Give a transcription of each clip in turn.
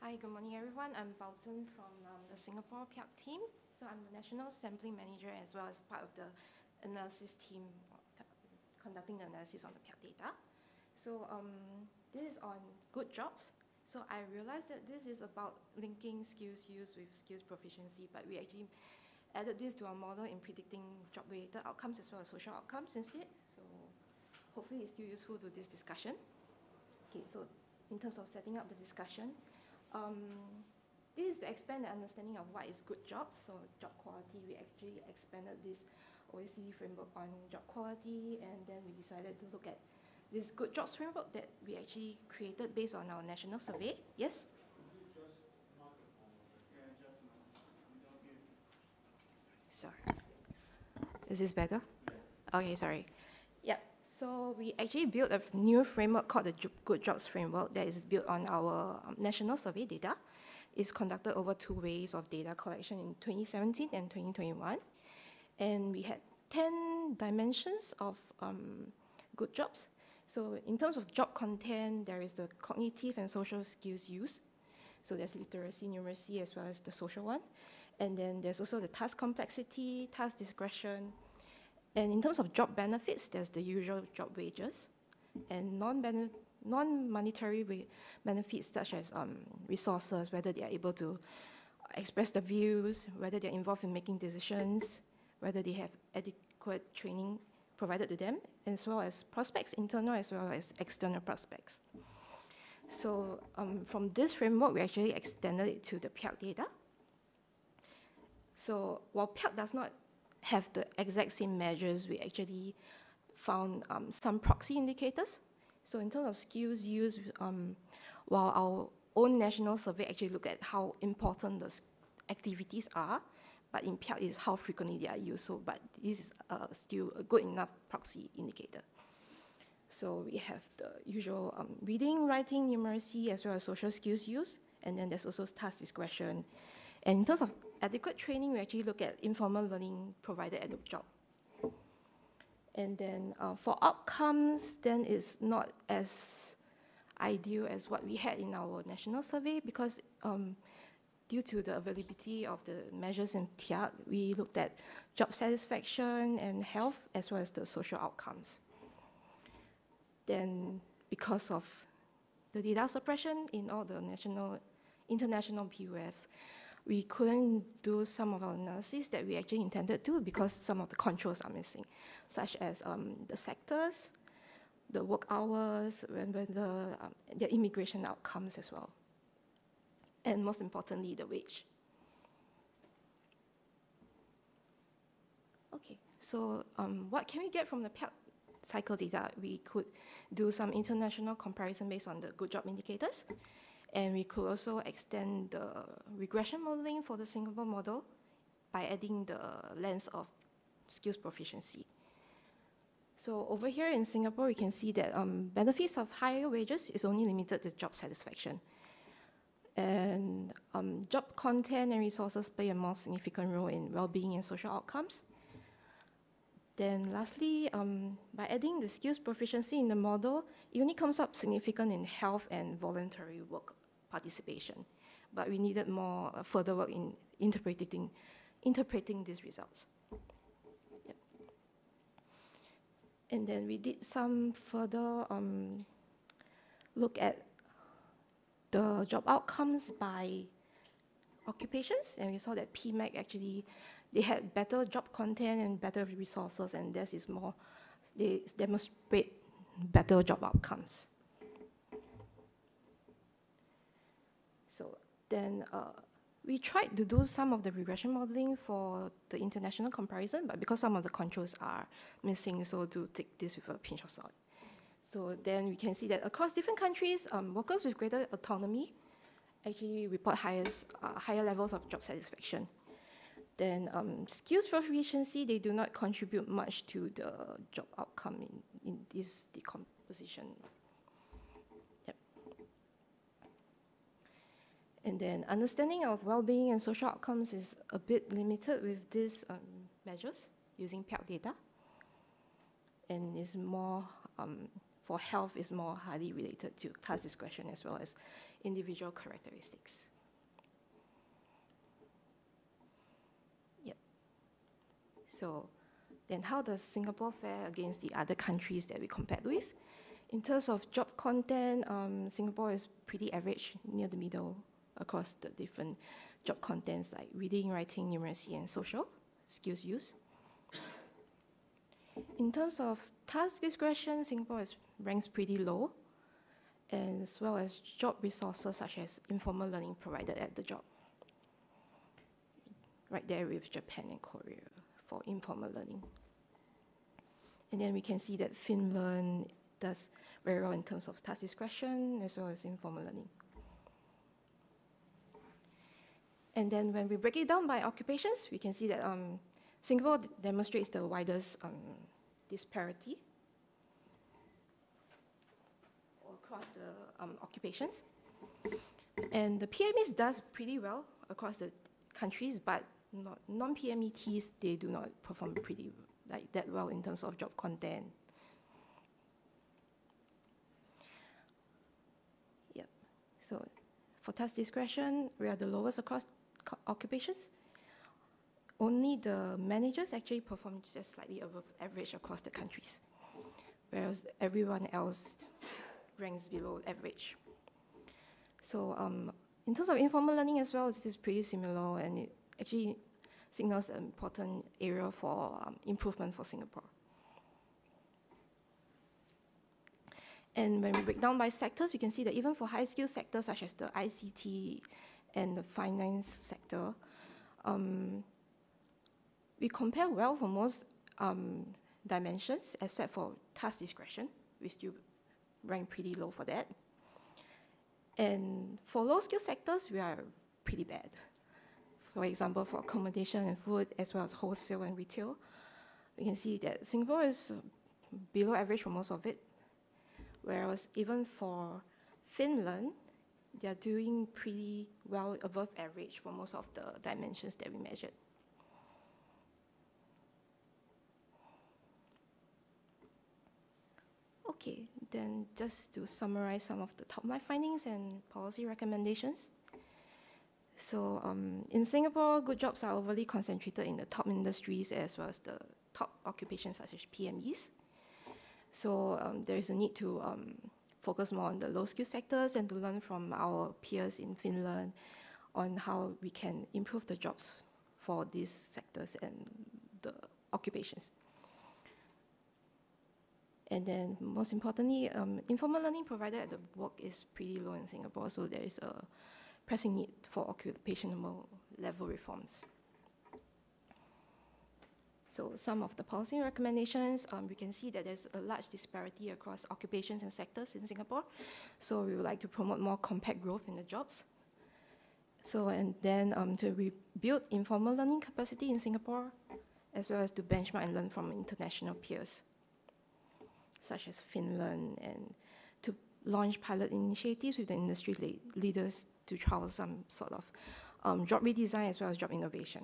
Hi, good morning, everyone. I'm Baoten from the Singapore PIAAC team. So I'm the National Sampling Manager as well as part of the analysis team conducting the analysis on the PIAAC data. So this is on good jobs. So I realized that this is about linking skills use with skills proficiency, but we actually added this to our model in predicting job-related outcomes as well as social outcomes instead. So hopefully it's still useful to this discussion. Okay, so in terms of setting up the discussion, this is to expand the understanding of what is good jobs. So job quality, we actually expanded this OECD framework on job quality, and then we decided to look at this good jobs framework that we actually created based on our national survey. Yes? Sorry. Is this better? Okay, sorry. Yeah. So we actually built a new framework called the Good Jobs Framework that is built on our national survey data. It's conducted over 2 waves of data collection in 2017 and 2021. And we had 10 dimensions of good jobs. So in terms of job content, there is the cognitive and social skills used. So there's literacy, numeracy, as well as the social one. And then there's also the task complexity, task discretion. And in terms of job benefits, there's the usual job wages. And non-monetary benefits such as resources, whether they are able to express their views, whether they're involved in making decisions, whether they have adequate training provided to them, as well as prospects, internal as well as external prospects. So from this framework, we actually extended it to the PIAAC data. So while PIAAC does not have the exact same measures, we actually found some proxy indicators. So in terms of skills used, while our own national survey actually looked at how important the activities are, but in PIAAC is how frequently they are used. So, but this is still a good enough proxy indicator. So we have the usual reading, writing, numeracy, as well as social skills used, and then there's also task discretion. And in terms of adequate training, we actually look at informal learning provided at the job. And then for outcomes, then it's not as ideal as what we had in our national survey because due to the availability of the measures in PIAAC, we looked at job satisfaction and health as well as the social outcomes. Then because of the data suppression in all the international PUFs, we couldn't do some of our analyses that we actually intended to because some of the controls are missing, such as the sectors, the work hours, the immigration outcomes as well. And most importantly, the wage. Okay, so what can we get from the PIAAC cycle data? We could do some international comparison based on the good job indicators. And we could also extend the regression modeling for the Singapore model by adding the lens of skills proficiency. So over here in Singapore, we can see that benefits of higher wages is only limited to job satisfaction. And job content and resources play a more significant role in well-being and social outcomes. Then lastly, by adding the skills proficiency in the model, it only comes up significant in health and voluntary work participation. But we needed more further work in interpreting these results. Yep. And then we did some further look at the job outcomes by occupations, and we saw that PIAAC actually, they had better job content and better resources, and this is more, they demonstrate better job outcomes. So then we tried to do some of the regression modeling for the international comparison, but because some of the controls are missing, so to take this with a pinch of salt. So then we can see that across different countries, workers with greater autonomy actually report higher levels of job satisfaction. Then skills proficiency, they do not contribute much to the job outcome in this decomposition. Yep. And then understanding of well-being and social outcomes is a bit limited with these measures using PIAAC data. And is more for health is more highly related to task discretion as well as individual characteristics. Yep. So then how does Singapore fare against the other countries that we compared with? In terms of job content, Singapore is pretty average, near the middle across the different job contents like reading, writing, numeracy, and social skills use. In terms of task discretion, Singapore ranks pretty low, and as well as job resources such as informal learning provided at the job. Right there with Japan and Korea for informal learning. And then we can see that Finland does very well in terms of task discretion as well as informal learning. And then when we break it down by occupations, we can see that Singapore demonstrates the widest disparity across the occupations. And the PMEs does pretty well across the countries, but non-PMETs, they do not perform pretty like that well in terms of job content. Yep. So for task discretion, we are the lowest across occupations. Only the managers actually perform just slightly above average across the countries, whereas everyone else ranks below average. So in terms of informal learning as well, this is pretty similar, and it actually signals an important area for improvement for Singapore. And when we break down by sectors, we can see that even for high-skill sectors such as the ICT and the finance sector, we compare well for most dimensions, except for task discretion. We still rank pretty low for that. And for low-skill sectors, we are pretty bad. For example, for accommodation and food, as well as wholesale and retail, we can see that Singapore is below average for most of it, whereas even for Finland, they are doing pretty well above average for most of the dimensions that we measured. Okay, then just to summarize some of the top-line findings and policy recommendations. So in Singapore, good jobs are overly concentrated in the top industries as well as the top occupations such as PMEs. So there is a need to focus more on the low-skill sectors and to learn from our peers in Finland on how we can improve the jobs for these sectors and the occupations. And then most importantly, informal learning provided at the work is pretty low in Singapore, so there is a pressing need for occupational level reforms. So some of the policy recommendations, we can see that there's a large disparity across occupations and sectors in Singapore. So we would like to promote more compact growth in the jobs. So and then to rebuild informal learning capacity in Singapore, as well as to benchmark and learn from international peers, such as Finland, and to launch pilot initiatives with the industry leaders to trial some sort of job redesign as well as job innovation.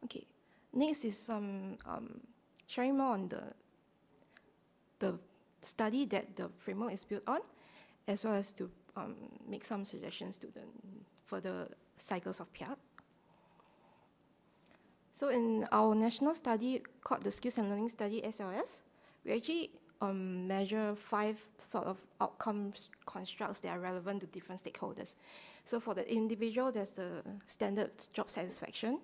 Okay, next is some sharing more on the study that the framework is built on, as well as to make some suggestions to the further cycles of PIAAC. So in our national study called the Skills and Learning Study, SLS, we actually measure 5 sort of outcome constructs that are relevant to different stakeholders. So for the individual, there's the standard job satisfaction.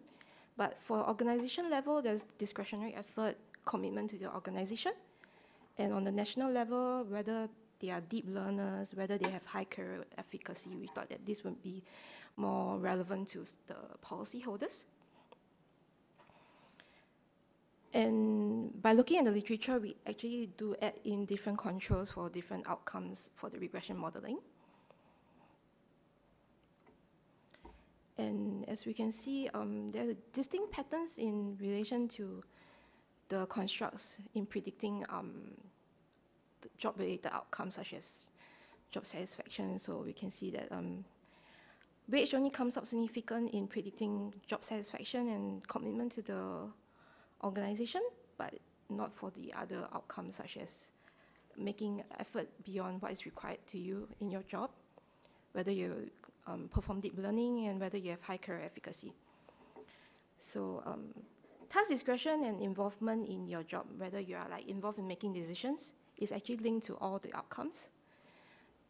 But for organization level, there's discretionary effort, commitment to the organization. And on the national level, whether they are deep learners, whether they have high career efficacy, we thought that this would be more relevant to the policyholders. And by looking at the literature, we actually do add in different controls for different outcomes for the regression modeling. And as we can see, there are distinct patterns in relation to the constructs in predicting the job-related outcomes, such as job satisfaction. So we can see that wage only comes up significant in predicting job satisfaction and commitment to the organization, but not for the other outcomes, such as making effort beyond what is required to you in your job, whether you perform deep learning and whether you have high career efficacy. So task discretion and involvement in your job, whether you are like involved in making decisions, is actually linked to all the outcomes.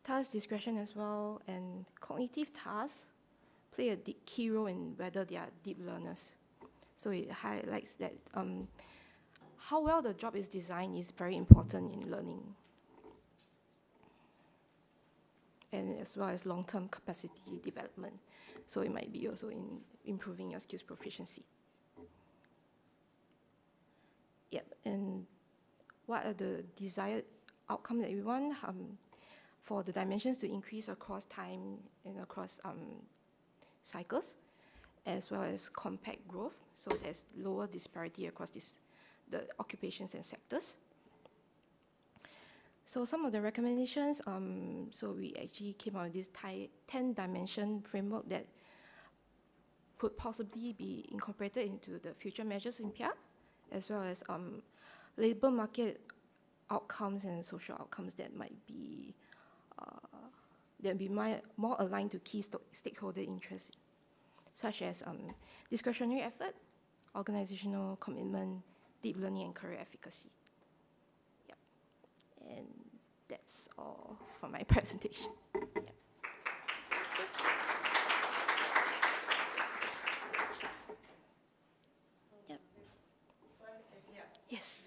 Task discretion as well and cognitive tasks play a key role in whether they are deep learners. So it highlights that how well the job is designed is very important in learning, and as well as long-term capacity development. So it might be also in improving your skills proficiency. Yep, and what are the desired outcomes that we want? For the dimensions to increase across time and across cycles, as well as compact growth, so there's lower disparity across the occupations and sectors. So some of the recommendations, so we actually came out with this 10-dimension framework that could possibly be incorporated into the future measures in PIAAC, as well as labor market outcomes and social outcomes that might be more aligned to key stakeholder interests, such as discretionary effort, organizational commitment, deep learning, and career efficacy. Yep. And that's all for my presentation. Yep. Yep. Yes.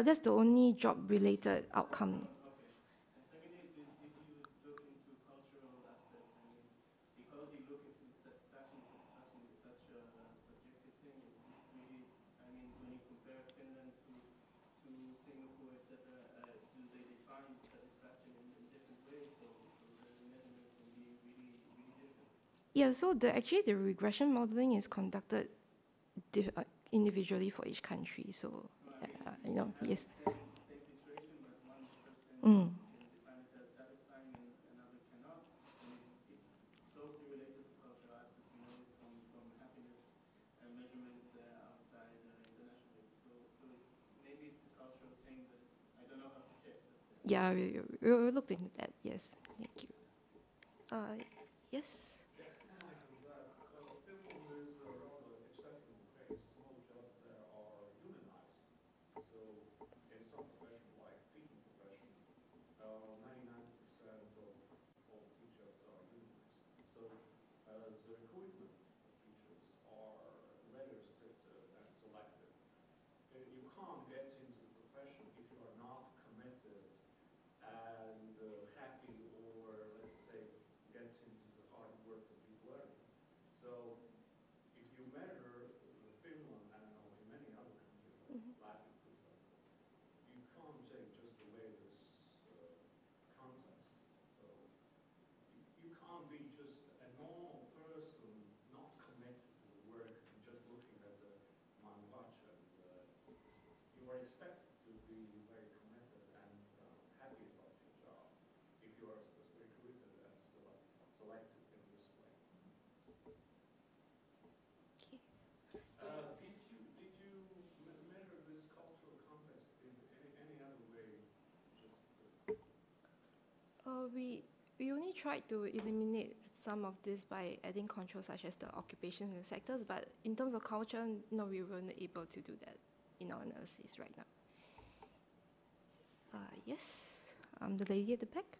That's the only job-related outcome. Okay. And secondly, did you look into cultural aspects? I mean, because you look into satisfaction is such a subjective thing. Is this really, I mean, when you compare Finland to Singapore, etc., do they define satisfaction in different ways? So the measurements can be really, really different. Yeah, so actually the regression modeling is conducted individually for each country. So, yes. Same situation, but one person can define it as satisfying and another cannot. And it's closely related to cultural aspects. We know it from happiness measurements outside internationally. So maybe it's a cultural thing, but I don't know how to check. Yeah, we looked into that. Yes, thank you. Yes. We only tried to eliminate some of this by adding controls such as the occupations and sectors, but in terms of culture, no, we weren't able to do that in our analysis right now. Yes, the lady at the back.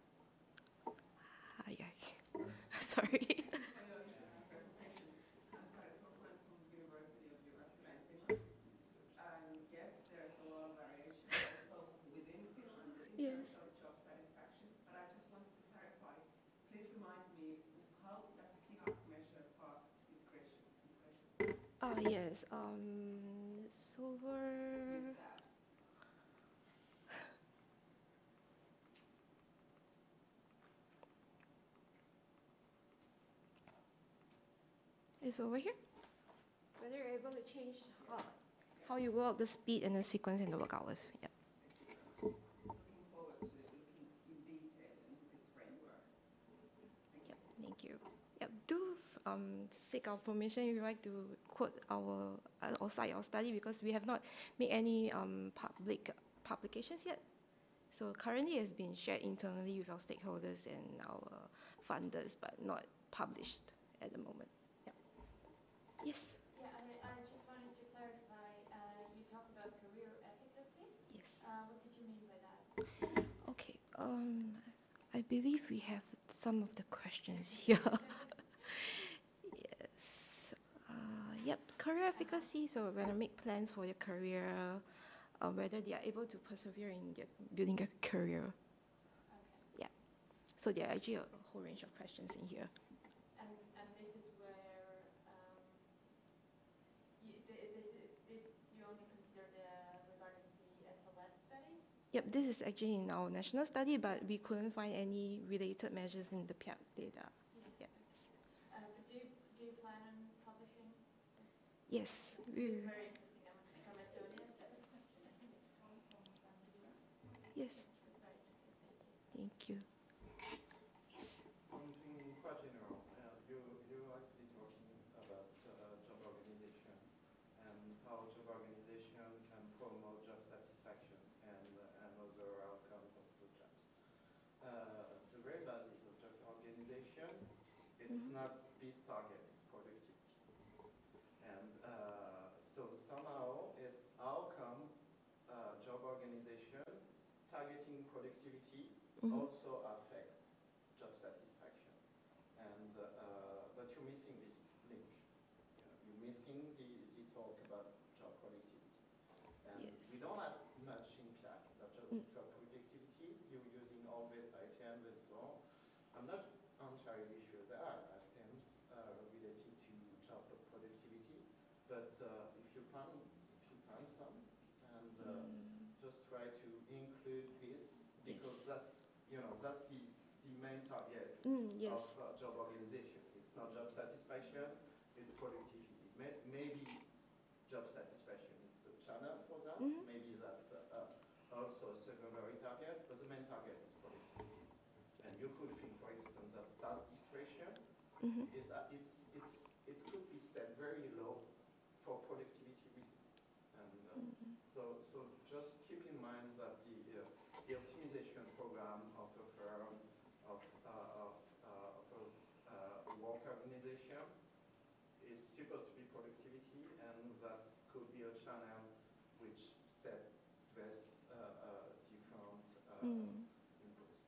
Sorry. Yes. Job satisfaction, but I just wanted to clarify. Please remind me, how does PIAAC measure task discretion? Yes. It's over. It's over here. Whether you're able to change how you work, the speed, and the sequence, and the work hours. Yeah. Looking forward to it. seek our permission if you like to quote our or cite our study, because we have not made any public publications yet. So currently it's been shared internally with our stakeholders and our funders, but not published at the moment. Yeah. Yes? Yeah, I just wanted to clarify, you talked about career efficacy. Yes. What did you mean by that? Okay. I believe we have some of the questions here. Yes. Yep. Career efficacy. So when I make plans for your career, whether they are able to persevere in their building a career. Okay. Yeah. So there are actually a whole range of questions in here. And this is where you only consider regarding the SLS study? Yep, this is actually in our national study, but we couldn't find any related measures in the PIAAC data. Yeah. Yes. But do you plan on publishing this? Yes. It's very interesting. I'm from Estonia. Yes. It's very interesting. Thank you. Yes. Something quite general. You're actually talking about job organization and how job organization can promote job satisfaction and other outcomes of the jobs. The very basis of job organization, it's not this target, it's productivity. And so somehow it's how come job organization targeting productivity also affect job satisfaction. And but you're missing this link. You're missing the talk about job productivity. And Yes. we don't have much in PIAAC about job productivity. You're using always items and so on. I'm not entirely sure there are items related to job productivity, but if you find some, and just try to include this, because that's the main target Yes. of job organization. It's not job satisfaction, it's productivity. Maybe job satisfaction is the channel for that. Maybe that's also a secondary target, but the main target is productivity. And you could think, for instance, that task discretion is that it could be set very low for productivity reasons. And so just keep in mind that the optimization program of the firm, of work organization is supposed to be productivity, and that could be a channel which set this different inputs.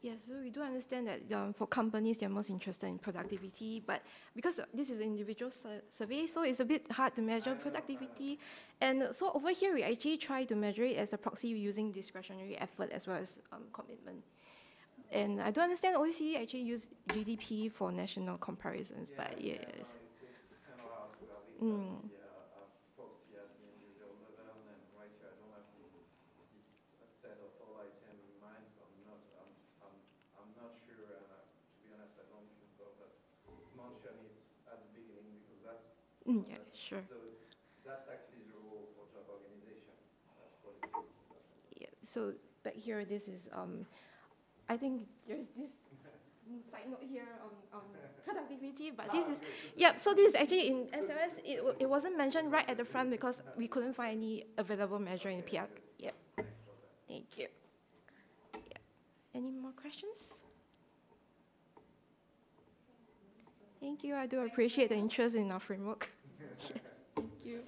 Yes, so we do understand that for companies, they're most interested in productivity, but because this is an individual survey, so it's a bit hard to measure productivity. And so over here, we actually try to measure it as a proxy using discretionary effort as well as commitment. And I do understand OECD actually use GDP for national comparisons, but yes. It's kind of hard to have it as the proxy at the individual level, and right here I don't have this set of all items in mind, so I'm not sure, and to be honest I don't think so, but mention it at the beginning, because that's Yeah, sure. So that's actually the role for job organization. That's productivity. Yeah, so back here, this is, I think there's this side note here on productivity, but this is, yeah, so this is actually in SLS, it wasn't mentioned right at the front because we couldn't find any available measure in PIAAC. Yeah. Thank you. Yeah. Any more questions? Thank you. I do appreciate the interest in our framework. Yes, thank you.